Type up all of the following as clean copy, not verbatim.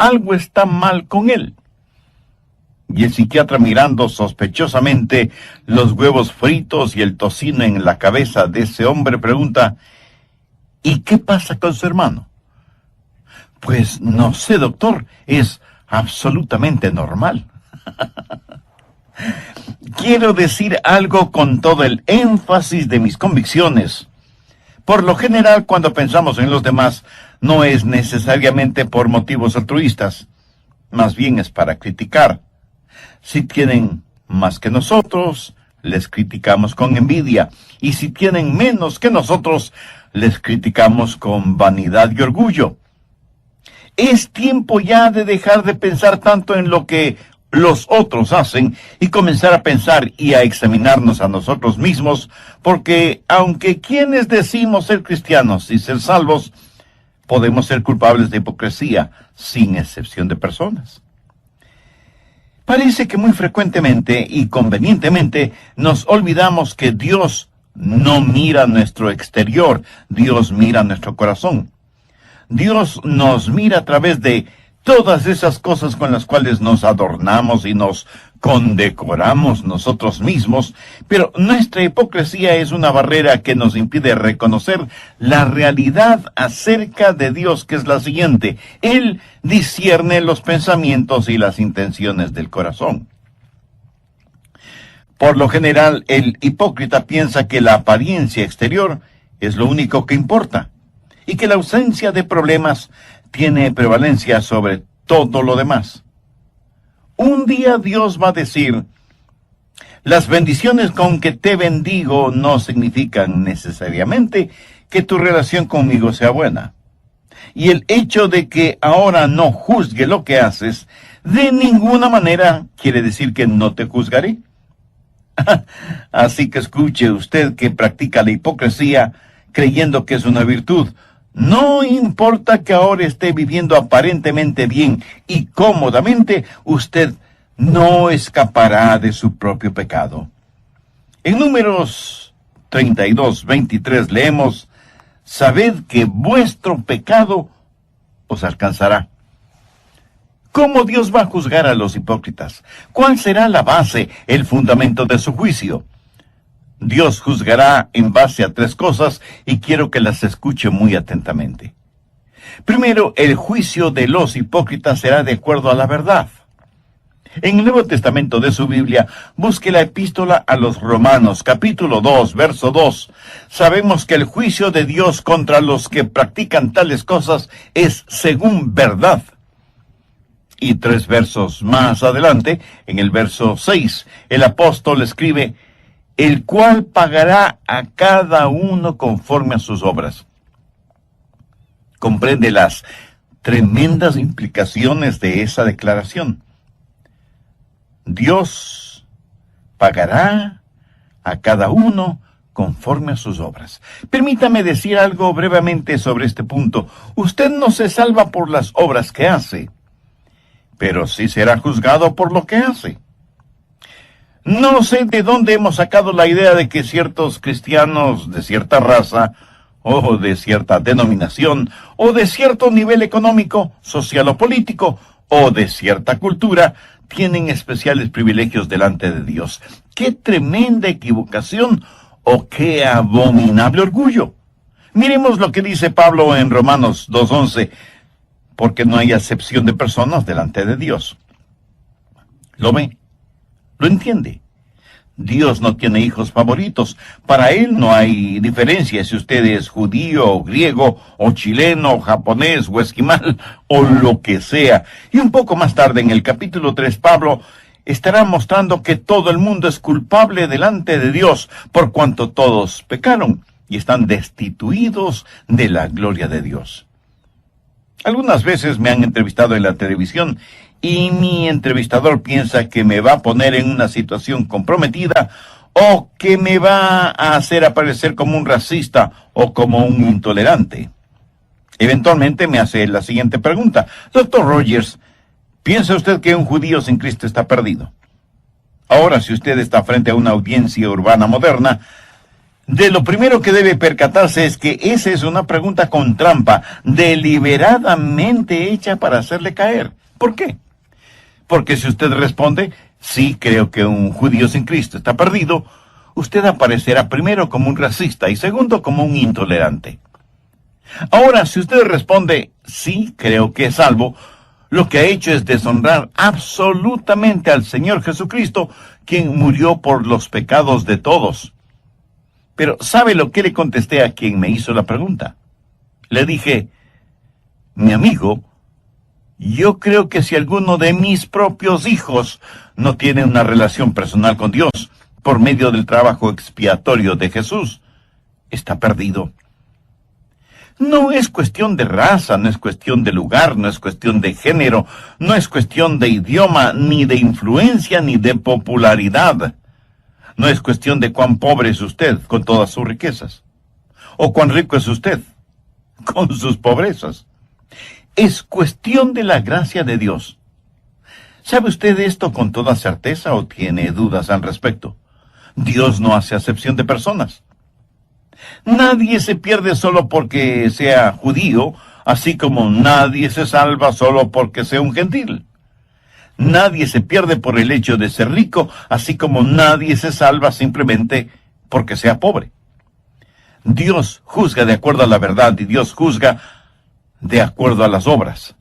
algo está mal con él. Y el psiquiatra, mirando sospechosamente los huevos fritos y el tocino en la cabeza de ese hombre, pregunta: ¿y qué pasa con su hermano? Pues no sé, doctor, es absolutamente normal. Quiero decir algo con todo el énfasis de mis convicciones. Por lo general, cuando pensamos en los demás, no es necesariamente por motivos altruistas, más bien es para criticar. Si tienen más que nosotros, les criticamos con envidia, y si tienen menos que nosotros, les criticamos con vanidad y orgullo. Es tiempo ya de dejar de pensar tanto en lo que los otros hacen y comenzar a pensar y a examinarnos a nosotros mismos, porque aunque quienes decimos ser cristianos y ser salvos, podemos ser culpables de hipocresía, sin excepción de personas. Parece que muy frecuentemente y convenientemente nos olvidamos que Dios no mira nuestro exterior, Dios mira nuestro corazón. Dios nos mira a través de todas esas cosas con las cuales nos adornamos y nos condecoramos nosotros mismos, pero nuestra hipocresía es una barrera que nos impide reconocer la realidad acerca de Dios, que es la siguiente: Él discierne los pensamientos y las intenciones del corazón. Por lo general, el hipócrita piensa que la apariencia exterior es lo único que importa, y que la ausencia de problemas tiene prevalencia sobre todo lo demás. Un día Dios va a decir: las bendiciones con que te bendigo no significan necesariamente que tu relación conmigo sea buena. Y el hecho de que ahora no juzgue lo que haces, de ninguna manera quiere decir que no te juzgaré. Así que escuche usted que practica la hipocresía creyendo que es una virtud. No importa que ahora esté viviendo aparentemente bien y cómodamente, usted no escapará de su propio pecado. En Números 32:23 leemos: sabed que vuestro pecado os alcanzará. ¿Cómo Dios va a juzgar a los hipócritas? ¿Cuál será la base, el fundamento de su juicio? Dios juzgará en base a 3 cosas y quiero que las escuche muy atentamente. Primero, el juicio de los hipócritas será de acuerdo a la verdad. En el Nuevo Testamento de su Biblia, busque la epístola a los Romanos, capítulo 2, verso 2. Sabemos que el juicio de Dios contra los que practican tales cosas es según verdad. Y 3 versos más adelante, en el verso 6, el apóstol escribe: el cual pagará a cada uno conforme a sus obras. Comprende las tremendas implicaciones de esa declaración. Dios pagará a cada uno conforme a sus obras. Permítame decir algo brevemente sobre este punto. Usted no se salva por las obras que hace, pero sí será juzgado por lo que hace. No sé de dónde hemos sacado la idea de que ciertos cristianos de cierta raza, o de cierta denominación, o de cierto nivel económico, social o político, o de cierta cultura, tienen especiales privilegios delante de Dios. ¡Qué tremenda equivocación! ¡O qué abominable orgullo! Miremos lo que dice Pablo en Romanos 2:11, porque no hay acepción de personas delante de Dios. ¿Lo ve? ¿Lo entiende? Dios no tiene hijos favoritos. Para Él no hay diferencia si usted es judío, o griego, o chileno, o japonés, o esquimal, o lo que sea. Y un poco más tarde, en el capítulo 3, Pablo estará mostrando que todo el mundo es culpable delante de Dios, por cuanto todos pecaron y están destituidos de la gloria de Dios. Algunas veces me han entrevistado en la televisión y mi entrevistador piensa que me va a poner en una situación comprometida o que me va a hacer aparecer como un racista o como un intolerante. Eventualmente me hace la siguiente pregunta: Dr. Rogers, ¿piensa usted que un judío sin Cristo está perdido? Ahora, si usted está frente a una audiencia urbana moderna, De lo primero que debe percatarse es que esa es una pregunta con trampa, deliberadamente hecha para hacerle caer. ¿Por qué? Porque si usted responde, sí, creo que un judío sin Cristo está perdido, usted aparecerá primero como un racista y segundo como un intolerante. Ahora, si usted responde, sí, creo que es salvo, lo que ha hecho es deshonrar absolutamente al Señor Jesucristo, quien murió por los pecados de todos. Pero, ¿sabe lo que le contesté a quien me hizo la pregunta? Le dije, mi amigo, yo creo que si alguno de mis propios hijos no tiene una relación personal con Dios por medio del trabajo expiatorio de Jesús, está perdido. No es cuestión de raza, no es cuestión de lugar, no es cuestión de género, no es cuestión de idioma, ni de influencia, ni de popularidad. No es cuestión de cuán pobre es usted con todas sus riquezas, o cuán rico es usted con sus pobrezas. Es cuestión de la gracia de Dios. ¿Sabe usted esto con toda certeza o tiene dudas al respecto? Dios no hace acepción de personas. Nadie se pierde solo porque sea judío, así como nadie se salva solo porque sea un gentil. Nadie se pierde por el hecho de ser rico, así como nadie se salva simplemente porque sea pobre. Dios juzga de acuerdo a la verdad y Dios juzga de acuerdo a las obras.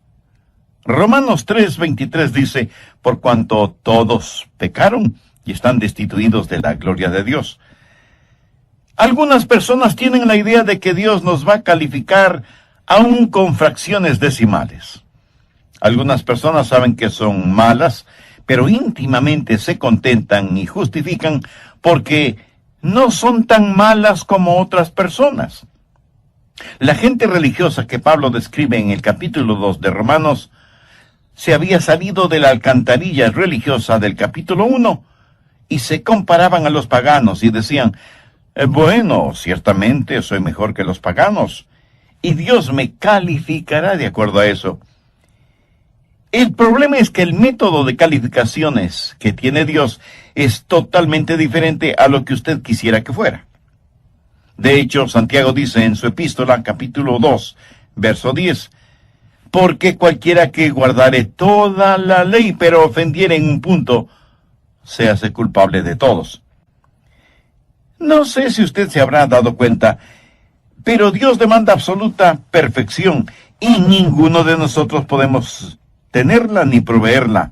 Romanos 3:23 dice, por cuanto todos pecaron y están destituidos de la gloria de Dios. Algunas personas tienen la idea de que Dios nos va a calificar aún con fracciones decimales. Algunas personas saben que son malas, pero íntimamente se contentan y justifican porque no son tan malas como otras personas. La gente religiosa que Pablo describe en el capítulo 2 de Romanos se había salido de la alcantarilla religiosa del capítulo 1 y se comparaban a los paganos y decían, bueno, ciertamente soy mejor que los paganos, y Dios me calificará de acuerdo a eso. El problema es que el método de calificaciones que tiene Dios es totalmente diferente a lo que usted quisiera que fuera. De hecho, Santiago dice en su epístola, capítulo 2, verso 10, porque cualquiera que guardare toda la ley, pero ofendiere en un punto, se hace culpable de todos. No sé si usted se habrá dado cuenta, pero Dios demanda absoluta perfección y ninguno de nosotros podemos tenerla ni proveerla.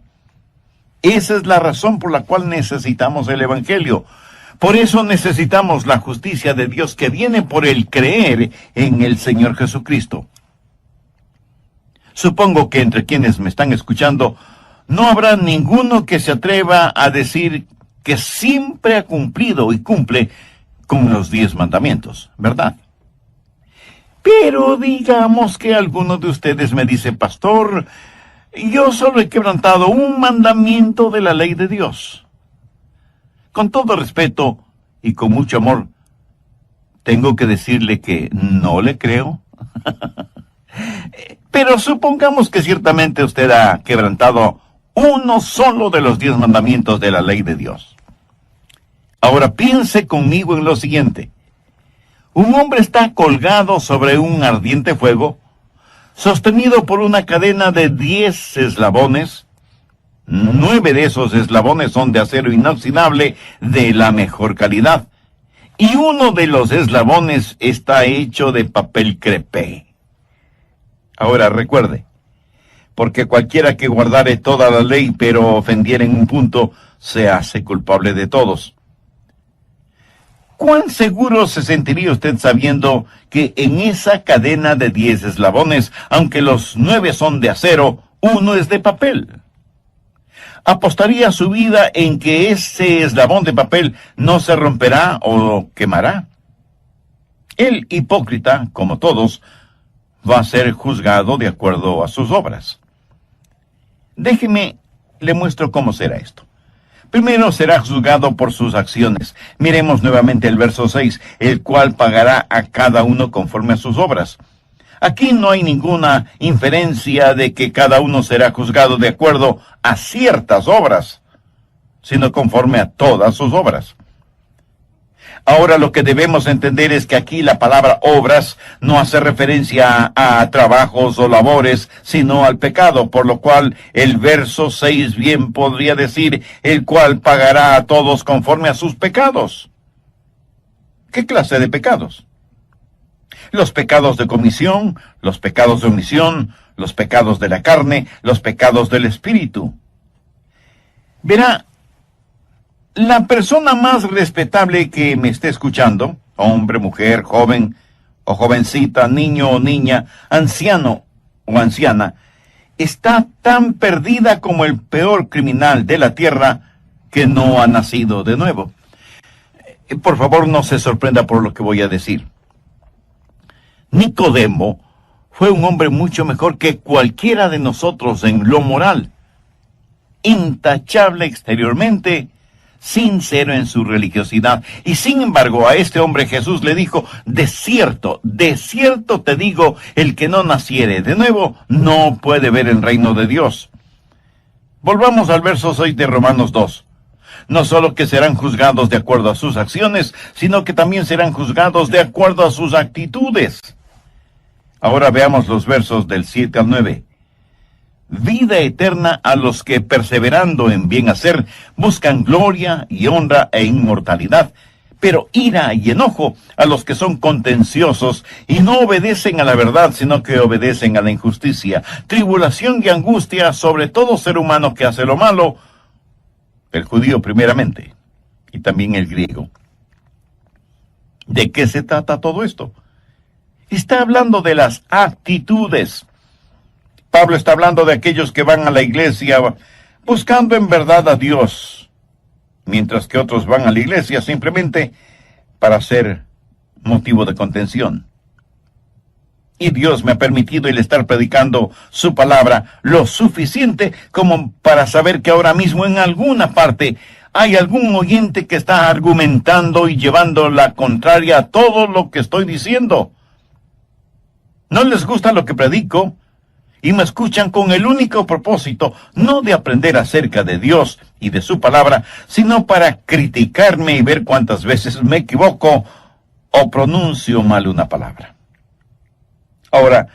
Esa es la razón por la cual necesitamos el Evangelio. Por eso necesitamos la justicia de Dios que viene por el creer en el Señor Jesucristo. Supongo que entre quienes me están escuchando no habrá ninguno que se atreva a decir que siempre ha cumplido y cumple con los 10 mandamientos, ¿verdad? Pero digamos que alguno de ustedes me dice, pastor, yo solo he quebrantado un mandamiento de la ley de Dios. Con todo respeto y con mucho amor, tengo que decirle que no le creo. Pero supongamos que ciertamente usted ha quebrantado uno solo de los 10 mandamientos de la ley de Dios. Ahora piense conmigo en lo siguiente. Un hombre está colgado sobre un ardiente fuego, sostenido por una cadena de 10 eslabones. 9 de esos eslabones son de acero inoxidable de la mejor calidad, y uno de los eslabones está hecho de papel crepé. Ahora recuerde, porque cualquiera que guardare toda la ley pero ofendiere en un punto, se hace culpable de todos. ¿Cuán seguro se sentiría usted sabiendo que en esa cadena de 10 eslabones, aunque los 9 son de acero, uno es de papel? ¿Apostaría su vida en que ese eslabón de papel no se romperá o quemará? El hipócrita, como todos, va a ser juzgado de acuerdo a sus obras. Déjeme, le muestro cómo será esto. Primero será juzgado por sus acciones. Miremos nuevamente el verso 6, el cual pagará a cada uno conforme a sus obras. Aquí no hay ninguna inferencia de que cada uno será juzgado de acuerdo a ciertas obras, sino conforme a todas sus obras. Ahora lo que debemos entender es que aquí la palabra obras no hace referencia a trabajos o labores, sino al pecado, por lo cual el verso 6 bien podría decir, el cual pagará a todos conforme a sus pecados. ¿Qué clase de pecados? Los pecados de comisión, los pecados de omisión, los pecados de la carne, los pecados del espíritu. Verá, la persona más respetable que me esté escuchando, hombre, mujer, joven o jovencita, niño o niña, anciano o anciana, está tan perdida como el peor criminal de la tierra que no ha nacido de nuevo. Por favor, no se sorprenda por lo que voy a decir. Nicodemo fue un hombre mucho mejor que cualquiera de nosotros en lo moral, intachable exteriormente, sincero en su religiosidad. Y sin embargo, a este hombre Jesús le dijo, de cierto te digo, el que no naciere de nuevo, no puede ver el reino de Dios. Volvamos al verso 6 de Romanos 2. No solo que serán juzgados de acuerdo a sus acciones, sino que también serán juzgados de acuerdo a sus actitudes. Ahora veamos los versos del 7 al 9. Vida eterna a los que, perseverando en bien hacer, buscan gloria y honra e inmortalidad, pero ira y enojo a los que son contenciosos y no obedecen a la verdad, sino que obedecen a la injusticia, tribulación y angustia sobre todo ser humano que hace lo malo, el judío primeramente, y también el griego. ¿De qué se trata todo esto? Está hablando de las actitudes. Pablo está hablando de aquellos que van a la iglesia buscando en verdad a Dios, mientras que otros van a la iglesia simplemente para ser motivo de contención. Y Dios me ha permitido el estar predicando su palabra lo suficiente como para saber que ahora mismo en alguna parte hay algún oyente que está argumentando y llevando la contraria a todo lo que estoy diciendo. No les gusta lo que predico y me escuchan con el único propósito, no de aprender acerca de Dios y de su palabra, sino para criticarme y ver cuántas veces me equivoco o pronuncio mal una palabra. Ahora,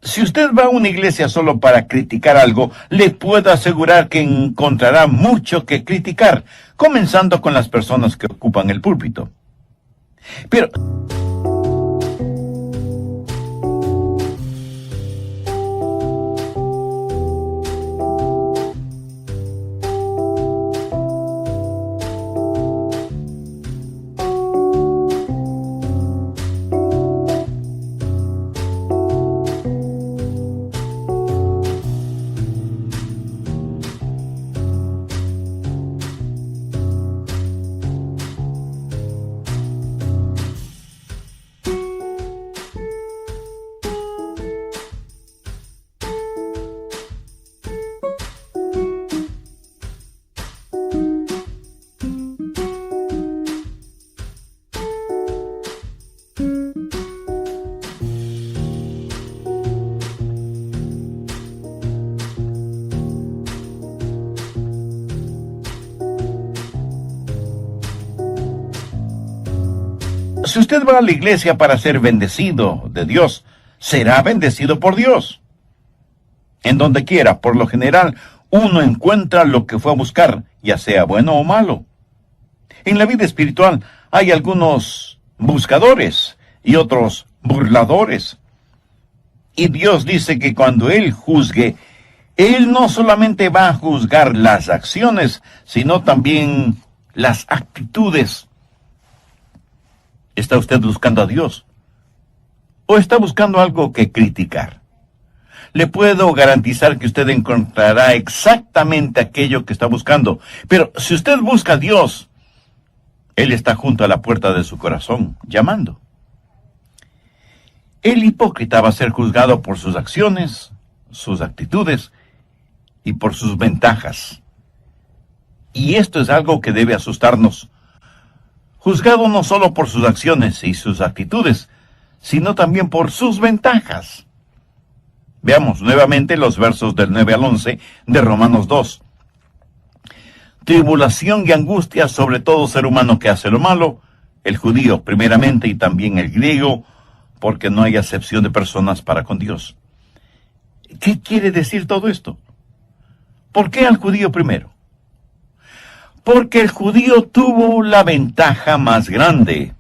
si usted va a una iglesia solo para criticar algo, le puedo asegurar que encontrará mucho que criticar, comenzando con las personas que ocupan el púlpito. Pero si usted va a la iglesia para ser bendecido de Dios, será bendecido por Dios. En donde quiera, por lo general, uno encuentra lo que fue a buscar, ya sea bueno o malo. En la vida espiritual hay algunos buscadores y otros burladores. Y Dios dice que cuando Él juzgue, Él no solamente va a juzgar las acciones, sino también las actitudes. ¿Está usted buscando a Dios? ¿O está buscando algo que criticar? Le puedo garantizar que usted encontrará exactamente aquello que está buscando. Pero si usted busca a Dios, Él está junto a la puerta de su corazón, llamando. El hipócrita va a ser juzgado por sus acciones, sus actitudes y por sus ventajas. Y esto es algo que debe asustarnos. Juzgado no solo por sus acciones y sus actitudes, sino también por sus ventajas. Veamos nuevamente los versos del 9 al 11 de Romanos 2. Tribulación y angustia sobre todo ser humano que hace lo malo, el judío primeramente y también el griego, porque no hay acepción de personas para con Dios. ¿Qué quiere decir todo esto? ¿Por qué al judío primero? Porque el judío tuvo la ventaja más grande.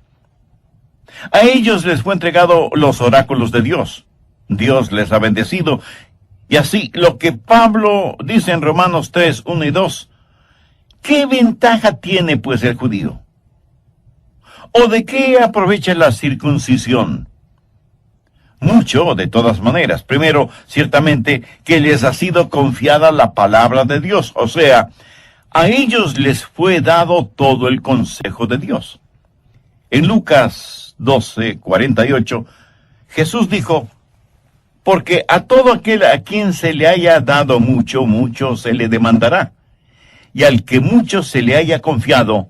A ellos les fue entregado los oráculos de Dios. Dios les ha bendecido. Y así, lo que Pablo dice en Romanos 3, 1 y 2, ¿qué ventaja tiene pues el judío? ¿O de qué aprovecha la circuncisión? Mucho, de todas maneras. Primero, ciertamente, que les ha sido confiada la palabra de Dios. O sea, a ellos les fue dado todo el consejo de Dios. En Lucas 12, 48, Jesús dijo, porque a todo aquel a quien se le haya dado mucho, mucho se le demandará. Y al que mucho se le haya confiado,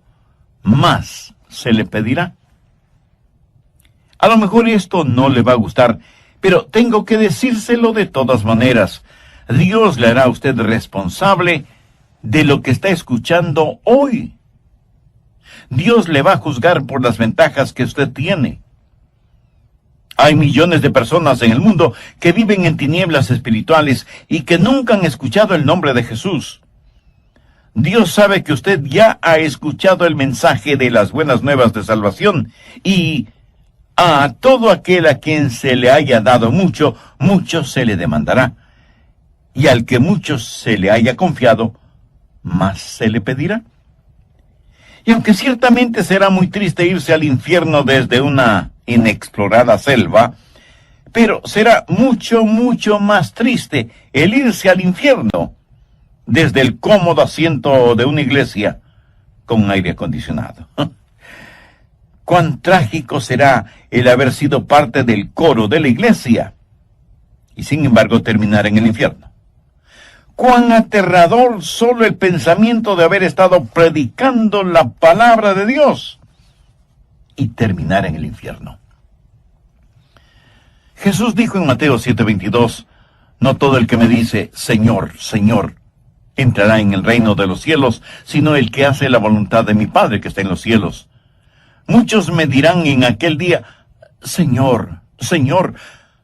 más se le pedirá. A lo mejor esto no le va a gustar, pero tengo que decírselo de todas maneras. Dios le hará a usted responsable de lo que está escuchando hoy. Dios le va a juzgar por las ventajas que usted tiene. Hay millones de personas en el mundo que viven en tinieblas espirituales y que nunca han escuchado el nombre de Jesús. Dios sabe que usted ya ha escuchado el mensaje de las buenas nuevas de salvación y a todo aquel a quien se le haya dado mucho, mucho se le demandará. Y al que mucho se le haya confiado, más se le pedirá. Y aunque ciertamente será muy triste irse al infierno desde una inexplorada selva, pero será mucho, mucho más triste el irse al infierno desde el cómodo asiento de una iglesia con aire acondicionado. Cuán trágico será el haber sido parte del coro de la iglesia y sin embargo terminar en el infierno. Cuán aterrador solo el pensamiento de haber estado predicando la palabra de Dios y terminar en el infierno. Jesús dijo en Mateo 7:22, no todo el que me dice, Señor, Señor, entrará en el reino de los cielos, sino el que hace la voluntad de mi Padre que está en los cielos. Muchos me dirán en aquel día, Señor, Señor,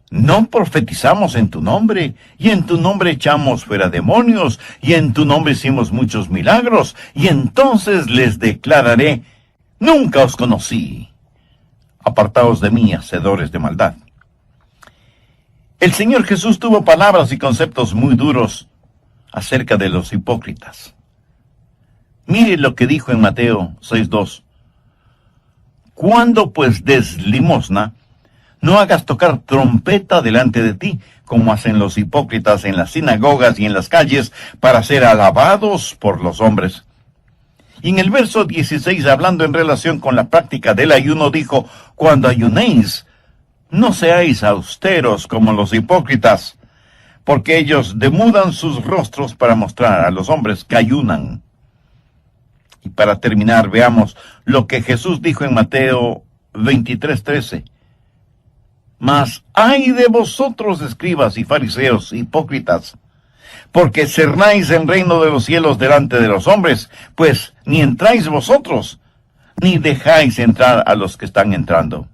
¿no profetizamos en tu nombre? Y en tu nombre echamos fuera demonios, y en tu nombre hicimos muchos milagros, y entonces les declararé, nunca os conocí. Apartaos de mí, hacedores de maldad. El Señor Jesús tuvo palabras y conceptos muy duros acerca de los hipócritas. Mire lo que dijo en Mateo 6:2. Cuando pues des limosna, no hagas tocar trompeta delante de ti, como hacen los hipócritas en las sinagogas y en las calles, para ser alabados por los hombres. Y en el verso 16, hablando en relación con la práctica del ayuno, dijo, cuando ayunéis, no seáis austeros como los hipócritas, porque ellos demudan sus rostros para mostrar a los hombres que ayunan. Y para terminar, veamos lo que Jesús dijo en Mateo 23:13. Mas ay de vosotros, escribas y fariseos, hipócritas, porque cerráis el reino de los cielos delante de los hombres, pues ni entráis vosotros, ni dejáis entrar a los que están entrando.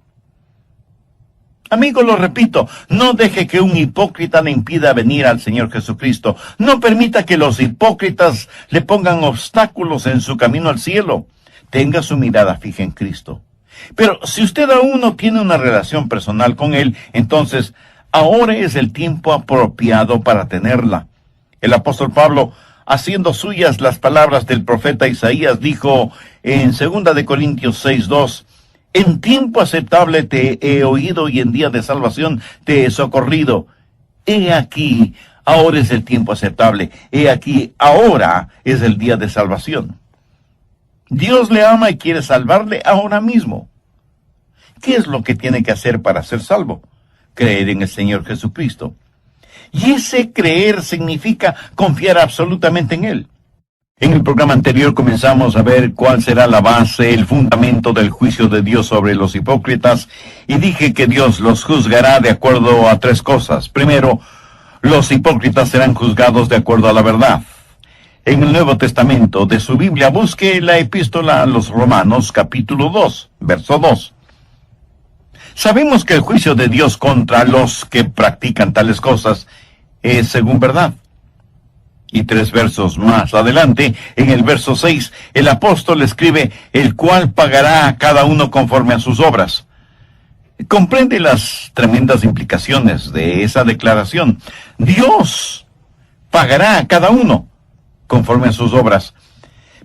Amigo, lo repito, no deje que un hipócrita le impida venir al Señor Jesucristo. No permita que los hipócritas le pongan obstáculos en su camino al cielo. Tenga su mirada fija en Cristo. Pero si usted aún no tiene una relación personal con Él, entonces ahora es el tiempo apropiado para tenerla. El apóstol Pablo, haciendo suyas las palabras del profeta Isaías, dijo en 2 de Corintios 6:2, en tiempo aceptable te he oído y en día de salvación te he socorrido. He aquí, ahora es el tiempo aceptable. He aquí, ahora es el día de salvación. Dios le ama y quiere salvarle ahora mismo. ¿Qué es lo que tiene que hacer para ser salvo? Creer en el Señor Jesucristo. Y ese creer significa confiar absolutamente en Él. En el programa anterior comenzamos a ver cuál será la base, el fundamento del juicio de Dios sobre los hipócritas, y dije que Dios los juzgará de acuerdo a 3 cosas. Primero, los hipócritas serán juzgados de acuerdo a la verdad. en el Nuevo Testamento de su Biblia, busque la epístola a los Romanos, capítulo 2, verso 2. Sabemos que el juicio de Dios contra los que practican tales cosas es según verdad. Y 3 versos más adelante, en el verso 6, el apóstol escribe, el cual pagará a cada uno conforme a sus obras. Comprende las tremendas implicaciones de esa declaración. Dios pagará a cada uno conforme a sus obras.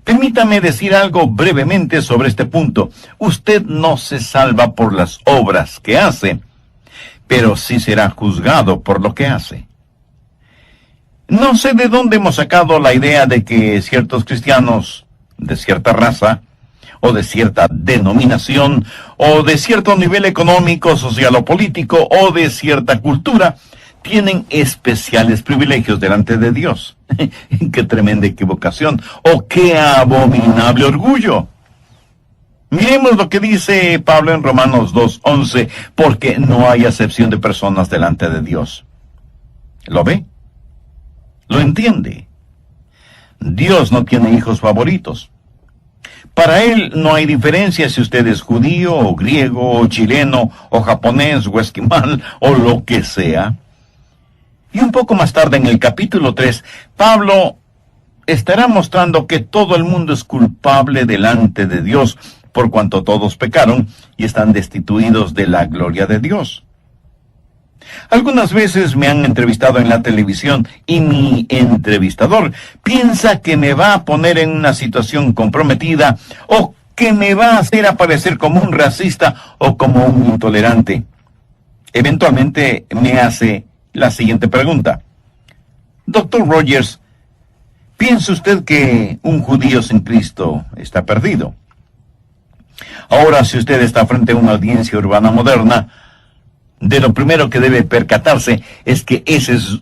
Permítame decir algo brevemente sobre este punto. Usted no se salva por las obras que hace, pero sí será juzgado por lo que hace. No sé de dónde hemos sacado la idea de que ciertos cristianos de cierta raza, o de cierta denominación, o de cierto nivel económico, social o político, o de cierta cultura, tienen especiales privilegios delante de Dios. ¡Qué tremenda equivocación! ¡Oh, qué abominable orgullo! Miremos lo que dice Pablo en Romanos 2:11, porque no hay acepción de personas delante de Dios. ¿Lo ve? ¿Lo entiende? Dios no tiene hijos favoritos. Para Él no hay diferencia si usted es judío, o griego, o chileno, o japonés, o esquimal, o lo que sea. Y un poco más tarde, en el capítulo 3, Pablo estará mostrando que todo el mundo es culpable delante de Dios, por cuanto todos pecaron y están destituidos de la gloria de Dios. Algunas veces me han entrevistado en la televisión y mi entrevistador piensa que me va a poner en una situación comprometida o que me va a hacer aparecer como un racista o como un intolerante. Eventualmente me hace la siguiente pregunta. Doctor Rogers, ¿piensa usted que un judío sin Cristo está perdido? Ahora, si usted está frente a una audiencia urbana moderna, de lo primero que debe percatarse es que esa es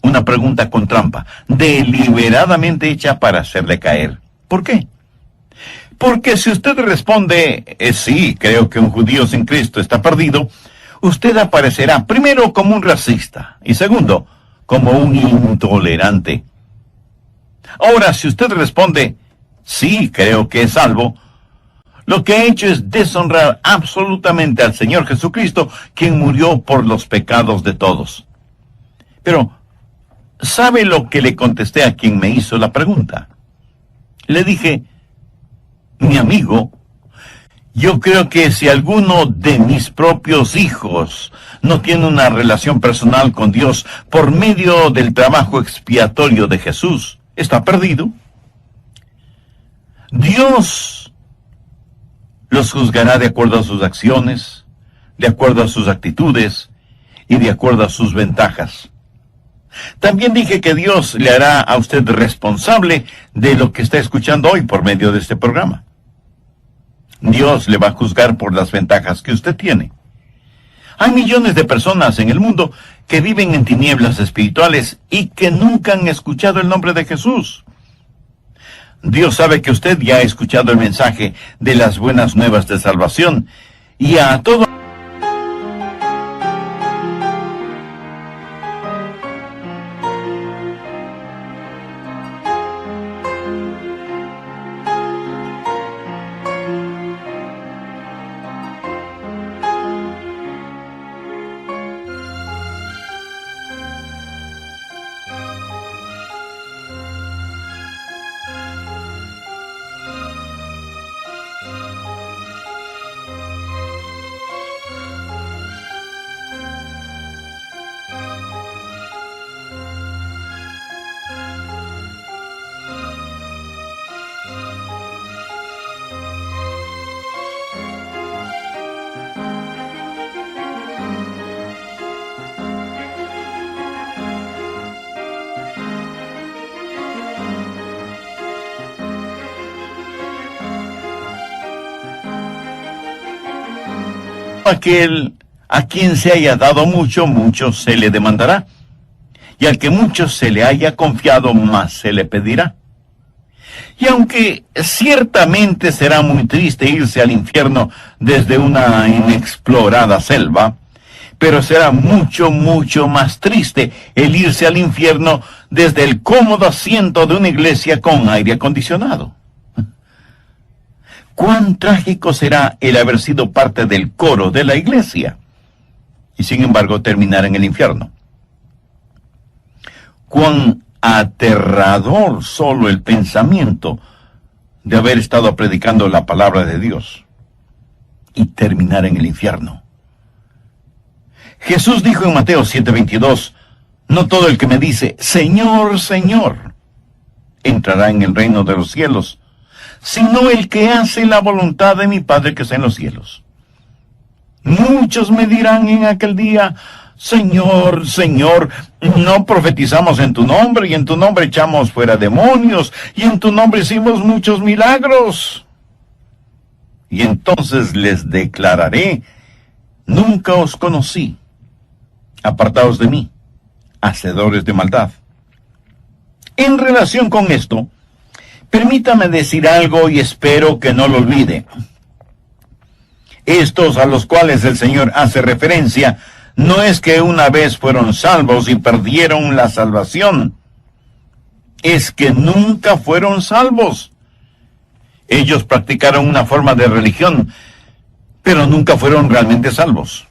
una pregunta con trampa, deliberadamente hecha para hacerle caer. ¿Por qué? Porque si usted responde, sí, creo que un judío sin Cristo está perdido, usted aparecerá primero como un racista y segundo, como un intolerante. Ahora, si usted responde, sí, creo que es salvo, lo que ha hecho es deshonrar absolutamente al Señor Jesucristo, quien murió por los pecados de todos. Pero, ¿sabe lo que le contesté a quien me hizo la pregunta? Le dije, mi amigo, yo creo que si alguno de mis propios hijos no tiene una relación personal con Dios por medio del trabajo expiatorio de Jesús, está perdido. Dios los juzgará de acuerdo a sus acciones, de acuerdo a sus actitudes y de acuerdo a sus ventajas. También dije que Dios le hará a usted responsable de lo que está escuchando hoy por medio de este programa. Dios le va a juzgar por las ventajas que usted tiene. Hay millones de personas en el mundo que viven en tinieblas espirituales y que nunca han escuchado el nombre de Jesús. Dios sabe que usted ya ha escuchado el mensaje de las buenas nuevas de salvación y a todo aquel a quien se haya dado mucho, mucho se le demandará. Y al que mucho se le haya confiado, más se le pedirá. Y aunque ciertamente será muy triste irse al infierno desde una inexplorada selva, Pero será mucho, mucho más triste el irse al infierno desde el cómodo asiento de una iglesia con aire acondicionado. Cuán trágico será el haber sido parte del coro de la iglesia y sin embargo terminar en el infierno. Cuán aterrador solo el pensamiento de haber estado predicando la palabra de Dios y terminar en el infierno. Jesús dijo en Mateo 7:22, no todo el que me dice, Señor, Señor, entrará en el reino de los cielos, sino el que hace la voluntad de mi Padre que está en los cielos. Muchos me dirán en aquel día, Señor, Señor, no profetizamos en tu nombre, y en tu nombre echamos fuera demonios, y en tu nombre hicimos muchos milagros. Y entonces les declararé, nunca os conocí, apartaos de mí, hacedores de maldad. En relación con esto, permítame decir algo y espero que no lo olvide. Estos a los cuales el Señor hace referencia, no es que una vez fueron salvos y perdieron la salvación, es que nunca fueron salvos. Ellos practicaron una forma de religión, pero nunca fueron realmente salvos.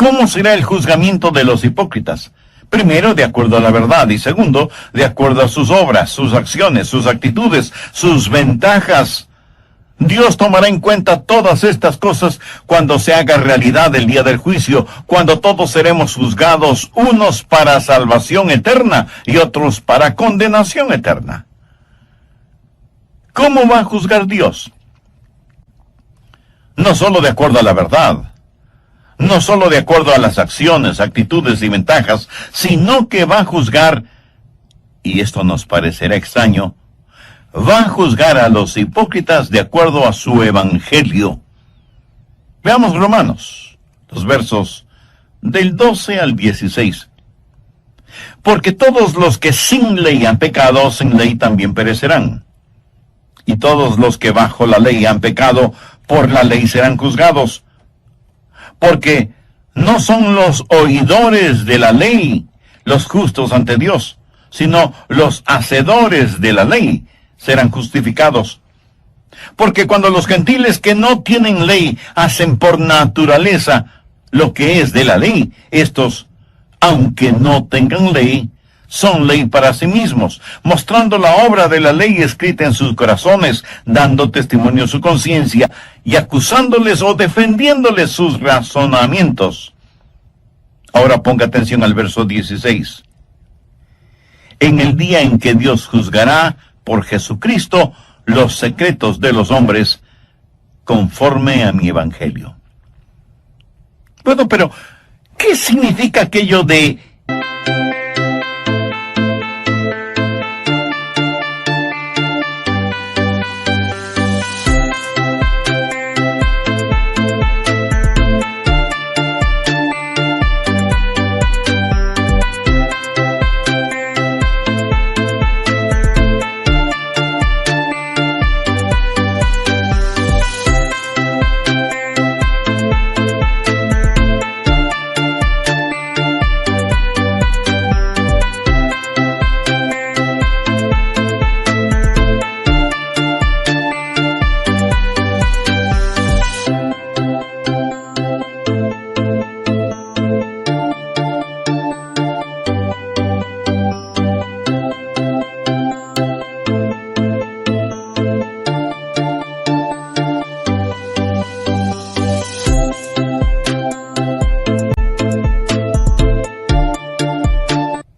¿Cómo será el juzgamiento de los hipócritas? Primero, de acuerdo a la verdad, y segundo, de acuerdo a sus obras, sus acciones, sus actitudes, sus ventajas. Dios tomará en cuenta todas estas cosas cuando se haga realidad el día del juicio, cuando todos seremos juzgados, unos para salvación eterna y otros para condenación eterna. ¿Cómo va a juzgar Dios? No solo de acuerdo a la verdad, no solo de acuerdo a las acciones, actitudes y ventajas, sino que va a juzgar, y esto nos parecerá extraño, va a juzgar a los hipócritas de acuerdo a su evangelio. Veamos Romanos, los versos del 12 al 16. Porque todos los que sin ley han pecado, sin ley también perecerán. Y todos los que bajo la ley han pecado, por la ley serán juzgados. Porque no son los oidores de la ley los justos ante Dios, sino los hacedores de la ley serán justificados. Porque cuando los gentiles que no tienen ley hacen por naturaleza lo que es de la ley, estos, aunque no tengan ley, son ley para sí mismos, mostrando la obra de la ley escrita en sus corazones, dando testimonio a su conciencia y acusándoles o defendiéndoles sus razonamientos. Ahora ponga atención al verso 16. En el día en que Dios juzgará por Jesucristo los secretos de los hombres, conforme a mi evangelio. Bueno, pero, ¿qué significa aquello de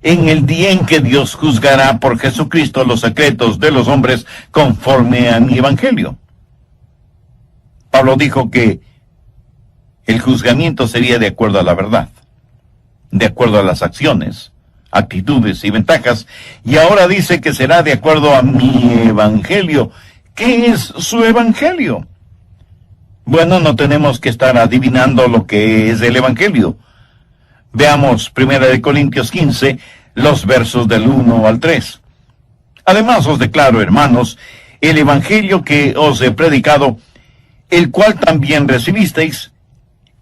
en el día en que Dios juzgará por Jesucristo los secretos de los hombres conforme a mi evangelio? Pablo dijo que el juzgamiento sería de acuerdo a la verdad, de acuerdo a las acciones, actitudes y ventajas, y ahora dice que será de acuerdo a mi evangelio. ¿Qué es su evangelio? Bueno, no tenemos que estar adivinando lo que es el evangelio. Veamos 1 Corintios 15, los versos del 1 al 3. Además os declaro, hermanos, el evangelio que os he predicado, el cual también recibisteis,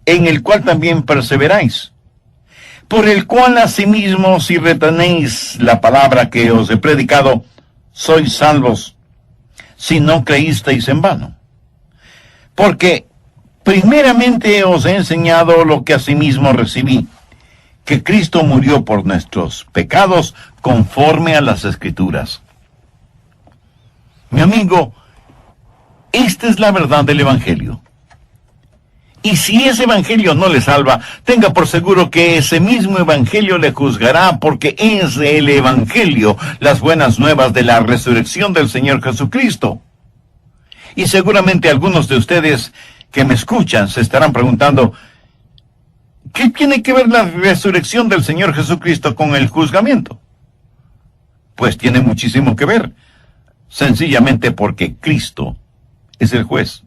en el cual también perseveráis, por el cual asimismo, si retenéis la palabra que os he predicado, sois salvos, si no creísteis en vano. Porque primeramente os he enseñado lo que asimismo recibí, que Cristo murió por nuestros pecados conforme a las Escrituras. Mi amigo, esta es la verdad del Evangelio. Y si ese Evangelio no le salva, tenga por seguro que ese mismo Evangelio le juzgará, porque es el Evangelio, las buenas nuevas de la resurrección del Señor Jesucristo. Y seguramente algunos de ustedes que me escuchan se estarán preguntando, ¿qué tiene que ver la resurrección del Señor Jesucristo con el juzgamiento? Pues tiene muchísimo que ver, sencillamente porque Cristo es el juez.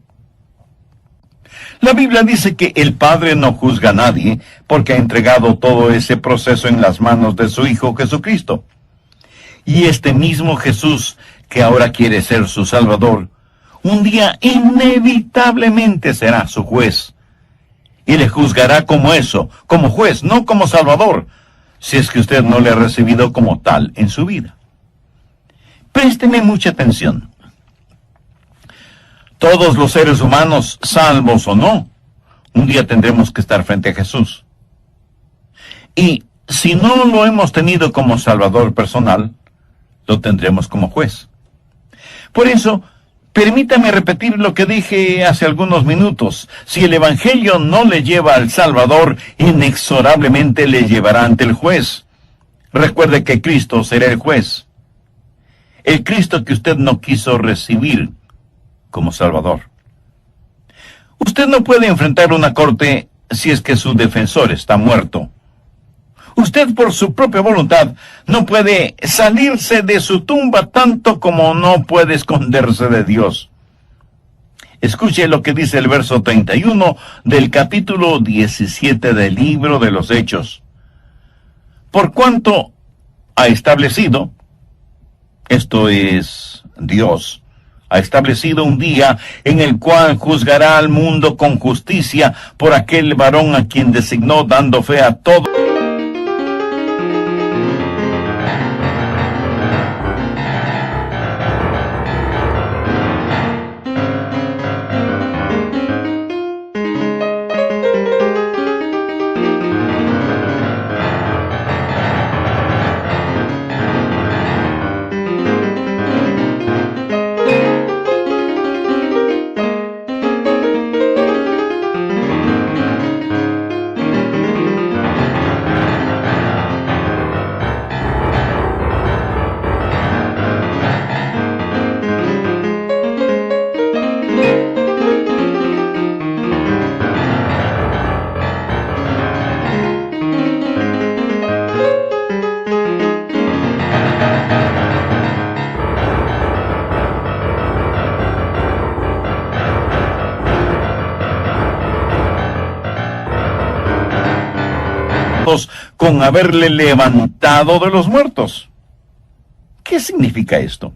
La Biblia dice que el Padre no juzga a nadie porque ha entregado todo ese proceso en las manos de su Hijo Jesucristo. Y este mismo Jesús, que ahora quiere ser su Salvador, un día inevitablemente será su juez. Y le juzgará como eso, como juez, no como Salvador, si es que usted no le ha recibido como tal en su vida. Présteme mucha atención. Todos los seres humanos, salvos o no, un día tendremos que estar frente a Jesús. Y si no lo hemos tenido como Salvador personal, lo tendremos como juez. Por eso, permítame repetir lo que dije hace algunos minutos. Si el Evangelio no le lleva al Salvador, inexorablemente le llevará ante el juez. Recuerde que Cristo será el juez. El Cristo que usted no quiso recibir como Salvador. Usted no puede enfrentar una corte si es que su defensor está muerto. Usted por su propia voluntad no puede salirse de su tumba tanto como no puede esconderse de Dios. Escuche lo que dice el verso 31 del capítulo 17 del libro de los Hechos. Por cuanto ha establecido, esto es Dios, ha establecido un día en el cual juzgará al mundo con justicia por aquel varón a quien designó, dando fe a todos. Con haberle levantado de los muertos. ¿Qué significa esto?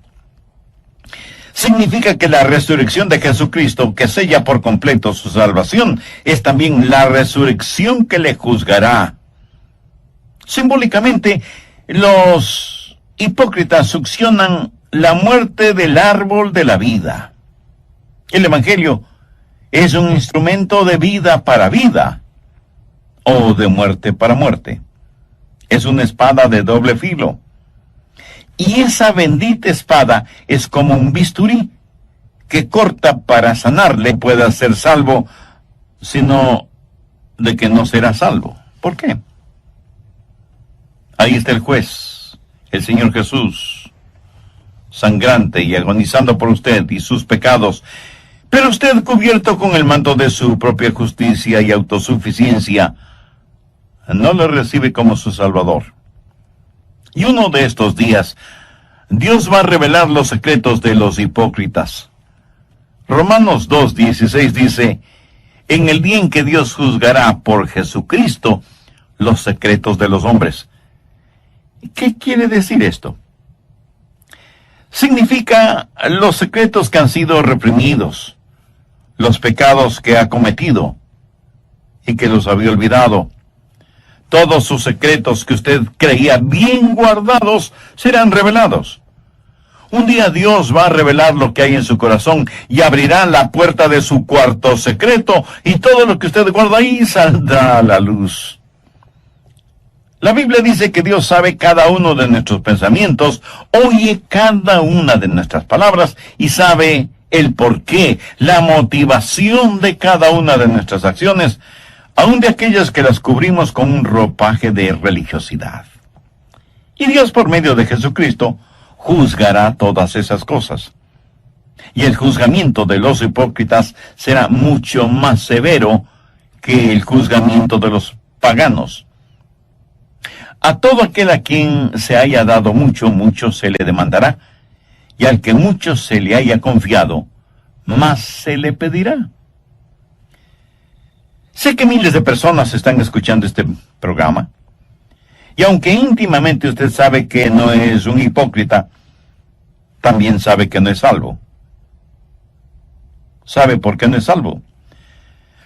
Significa que la resurrección de Jesucristo, que sella por completo su salvación, es también la resurrección que le juzgará. Simbólicamente, los hipócritas succionan la muerte del árbol de la vida. El Evangelio es un instrumento de vida para vida, o de muerte para muerte. Es una espada de doble filo. Y esa bendita espada es como un bisturí que corta para sanarle. Pueda ser salvo, sino de que no será salvo. ¿Por qué? Ahí está el juez, el Señor Jesús, sangrante y agonizando por usted y sus pecados, pero usted, cubierto con el manto de su propia justicia y autosuficiencia, no le recibe como su Salvador. Y uno de estos días, Dios va a revelar los secretos de los hipócritas. Romanos 2:16 dice, en el día en que Dios juzgará por Jesucristo los secretos de los hombres. ¿Qué quiere decir esto? Significa los secretos que han sido reprimidos, los pecados que ha cometido, y que los había olvidado. Todos sus secretos que usted creía bien guardados serán revelados. Un día Dios va a revelar lo que hay en su corazón y abrirá la puerta de su cuarto secreto y todo lo que usted guarda ahí saldrá a la luz. La Biblia dice que Dios sabe cada uno de nuestros pensamientos, oye cada una de nuestras palabras y sabe el porqué, la motivación de cada una de nuestras acciones, aun de aquellas que las cubrimos con un ropaje de religiosidad. Y Dios, por medio de Jesucristo, juzgará todas esas cosas. Y el juzgamiento de los hipócritas será mucho más severo que el juzgamiento de los paganos. A todo aquel a quien se haya dado mucho, mucho se le demandará, y al que mucho se le haya confiado, más se le pedirá. Sé que miles de personas están escuchando este programa, y aunque íntimamente usted sabe que no es un hipócrita, también sabe que no es salvo. ¿Sabe por qué no es salvo?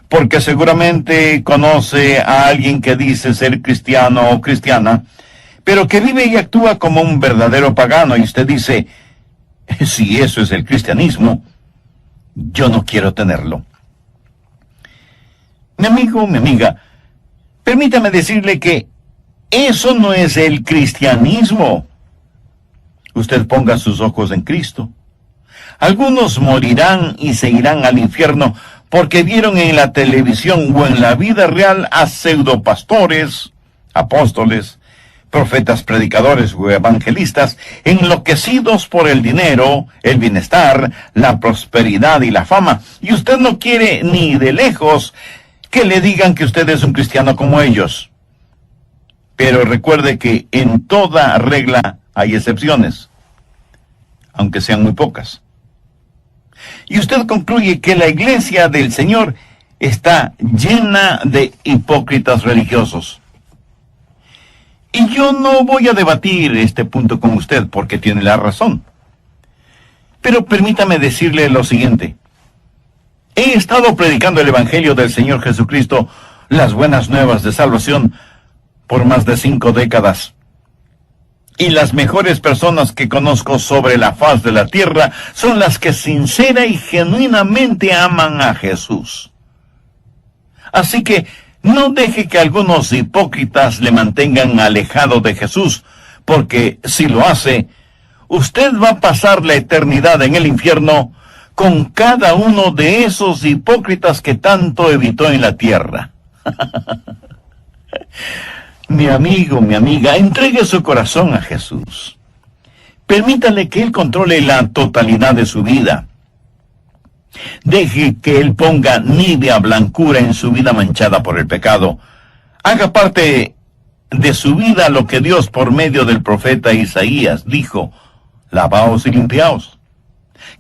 Porque seguramente conoce a alguien que dice ser cristiano o cristiana, pero que vive y actúa como un verdadero pagano, y usted dice, si eso es el cristianismo, yo no quiero tenerlo. Mi amigo, mi amiga, permítame decirle que eso no es el cristianismo. Usted ponga sus ojos en Cristo. Algunos morirán y se irán al infierno porque vieron en la televisión o en la vida real a pseudopastores, apóstoles, profetas, predicadores o evangelistas enloquecidos por el dinero, el bienestar, la prosperidad y la fama. Y usted no quiere ni de lejos que le digan que usted es un cristiano como ellos. Pero recuerde que en toda regla hay excepciones, aunque sean muy pocas. Y usted concluye que la iglesia del Señor está llena de hipócritas religiosos. Y yo no voy a debatir este punto con usted porque tiene la razón. Pero permítame decirle lo siguiente. He estado predicando el Evangelio del Señor Jesucristo, las buenas nuevas de salvación, por más de 5 décadas. Y las mejores personas que conozco sobre la faz de la tierra son las que sincera y genuinamente aman a Jesús. Así que no deje que algunos hipócritas le mantengan alejado de Jesús, porque si lo hace, usted va a pasar la eternidad en el infierno con cada uno de esos hipócritas que tanto evitó en la tierra. Mi amigo, mi amiga, entregue su corazón a Jesús. Permítale que Él controle la totalidad de su vida. Deje que Él ponga nívea blancura en su vida manchada por el pecado. Haga parte de su vida lo que Dios por medio del profeta Isaías dijo: lavaos y limpiaos.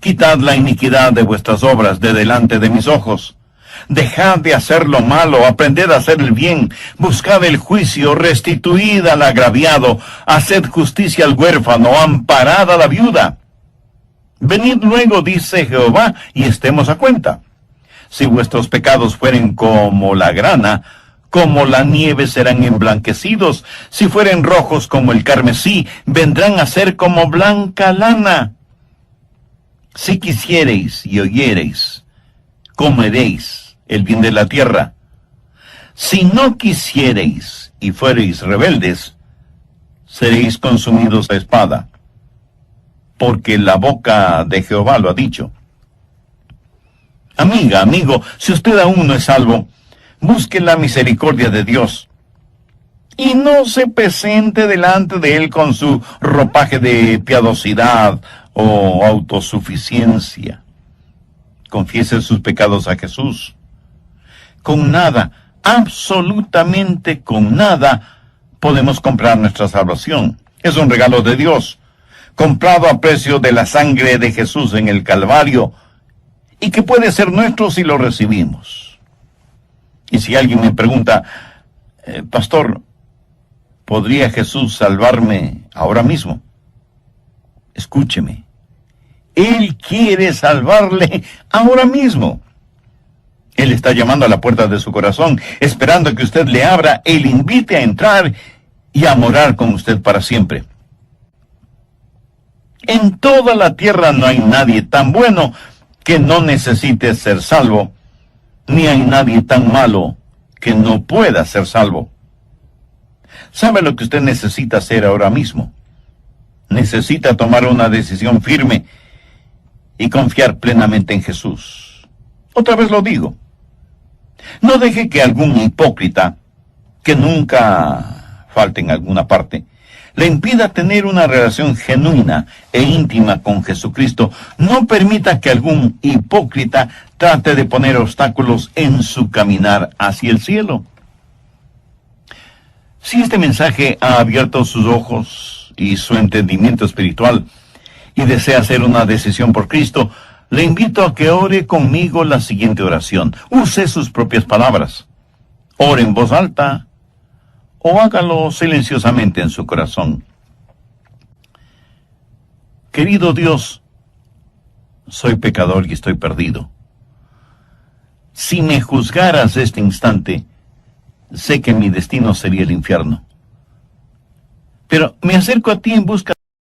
Quitad la iniquidad de vuestras obras de delante de mis ojos. Dejad de hacer lo malo, aprended a hacer el bien, buscad el juicio, restituid al agraviado, haced justicia al huérfano, amparad a la viuda. Venid luego, dice Jehová, y estemos a cuenta. Si vuestros pecados fueren como la grana, como la nieve serán emblanquecidos. Si fueren rojos como el carmesí, vendrán a ser como blanca lana. Si quisiereis y oyereis, comeréis el bien de la tierra. Si no quisiereis y fuereis rebeldes, seréis consumidos a espada, porque la boca de Jehová lo ha dicho. Amiga, amigo, si usted aún no es salvo, busque la misericordia de Dios, y no se presente delante de Él con su ropaje de piadosidad o autosuficiencia. Confiese sus pecados a Jesús. Con nada, absolutamente con nada, podemos comprar nuestra salvación. Es un regalo de Dios, comprado a precio de la sangre de Jesús en el Calvario, y que puede ser nuestro si lo recibimos. Y si alguien me pregunta, pastor, ¿podría Jesús salvarme ahora mismo? Escúcheme, Él quiere salvarle ahora mismo. Él está llamando a la puerta de su corazón, esperando que usted le abra y le invite a entrar y a morar con usted para siempre. En toda la tierra no hay nadie tan bueno que no necesite ser salvo, ni hay nadie tan malo que no pueda ser salvo. ¿Sabe lo que usted necesita hacer ahora mismo? Necesita tomar una decisión firme y confiar plenamente en Jesús. Otra vez lo digo. No deje que algún hipócrita, que nunca falte en alguna parte, le impida tener una relación genuina e íntima con Jesucristo. No permita que algún hipócrita trate de poner obstáculos en su caminar hacia el cielo. Si este mensaje ha abierto sus ojos y su entendimiento espiritual y desea hacer una decisión por Cristo, le invito a que ore conmigo la siguiente oración. Use sus propias palabras. Ore en voz alta o hágalo silenciosamente en su corazón. Querido Dios, soy pecador y estoy perdido. Si me juzgaras este instante, sé que mi destino sería el infierno. Pero me acerco a ti en busca